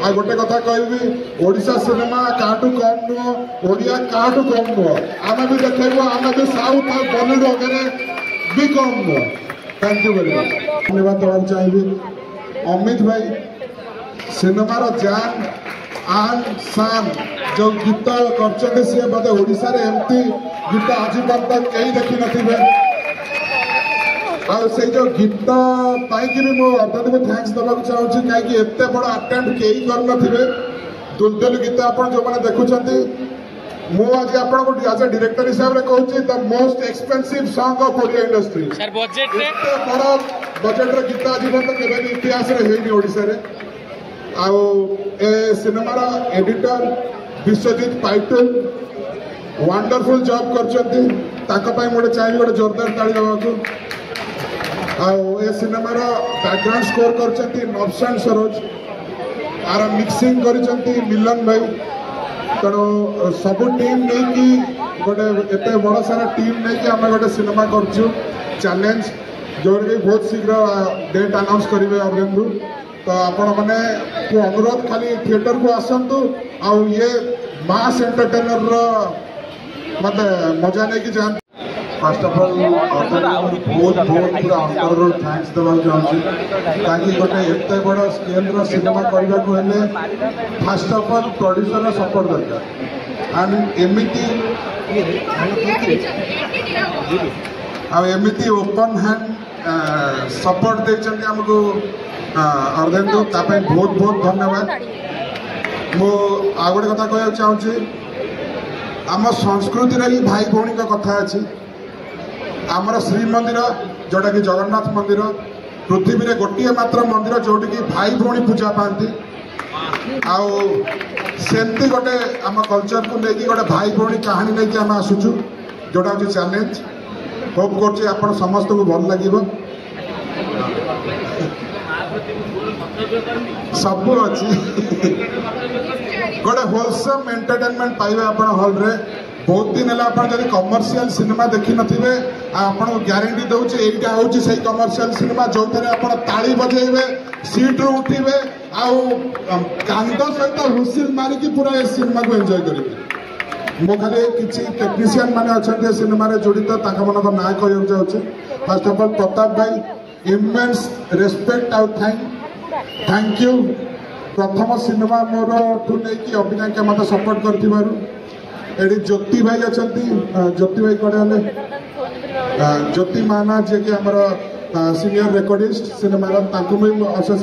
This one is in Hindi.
आ गोटे कथा कहबी ओडिशा सिनेमा काटू कम नुह ओडिया काटू कम नुह आम भी देखो आम भी साउथ और बॉलीवुड वगैरह भी कम नुह। Thank you very much. धन्यवाद देवाक चाहिए अमित भाई सिनेमार जान आन शान जो गीत कर सी बोधे ओडिशा रे एमती गीत आज पर्यटन कहीं देखी नथिबे और से जो गीत पाई मो अर्धन को थैंक्स देवाक चाहूँगी कहीं एत बड़ अटेम्प्ट कहीं कर दुलदुल गीत आप जो मैंने देखुंत मुझे आपको एज ए डायरेक्टर हिसाब से कहूँ the most expensive song of Odia industry बड़ बजेट गीत आज पर्यटन के इतिहास में ओडिशा रे आउ ए सिनेमार एडिटर विश्वजीत पाइटुल वंडरफुल जॉब कर मुझे चाहिए गोटे जोरदार ताली देवाक आउ ए सिनेमार बैकग्राउंड स्कोर कर नवसान सरोज आर मिक्सिंग कर मिलन भाई तेणु सब टीम नहीं गोटे एत बड़ सारा टीम नहीं आम गोटे सिनेमा कर चैलेंज जो बहुत शीघ्र डेट अनाउंस करेंगे अर्जेंटू तो आपण मैंने अनुरोध खाली थिएटर को आसतु आउ ये मास एंटरटेनर मत मजा नहीं कि जान। फर्स्ट ऑफ ऑल बहुत बहुत पूरा अंतर थैंक्स देवा चाहूँगी कहीं गोटे एत बड़ स्केल सिनेमा करने को हेले first of all producer support दरकार एंड एमती ओपन हैंड सपोर्ट देते आमको अर्धेन्दु बहुत बहुत धन्यवाद। मु आ गोटे कथा कह चाहूँगी आम संस्कृति ही भाई भौणी कथा अच्छी आमर श्रीमंदिर जोटा कि जगन्नाथ मंदिर पृथ्वी रे गोटे मात्र मंदिर जोटि कि भाई भौणी पूजा पाती आमती गोटे आम कल्चर को लेकिन गोटे भाई भौणी कहानी लेकिन आम आसुचु जोटा हूँ चैलेंज होप कर समस्त को भल लगे सब अच्छी गोटे होलसम एंटरटेनमेंट पाइबे आप हॉल रे बहुत दिन है आप कमर्शियल सिनेमा देखी नथिबे आपको ग्यारंटी दूचे एटा हूँ से कमर्शियल सिनेमा जो आप ताली बजेबे सीट रू उठे कांद सहित हुसिल मारिकी पूरा ए सिनेमा को एंजॉय करेंगे। मो खाली किसी टेक्नीशियन माने अच्छा सिनेमा जड़ित मन ना कहूँ चाहूँगी फर्स्ट ऑफ ऑल प्रताप भाई इमेंस रेस्पेक्ट आउ थैंक यू प्रथम सिनेमा मोर ठू नहीं अभिनय के मत सपोर्ट कर ज्योति भाई अच्छा ज्योति भाई कड़े ज्योति माना जी कि आम सीनियर रेकर्डिस्ट सिनेमार भी अशेष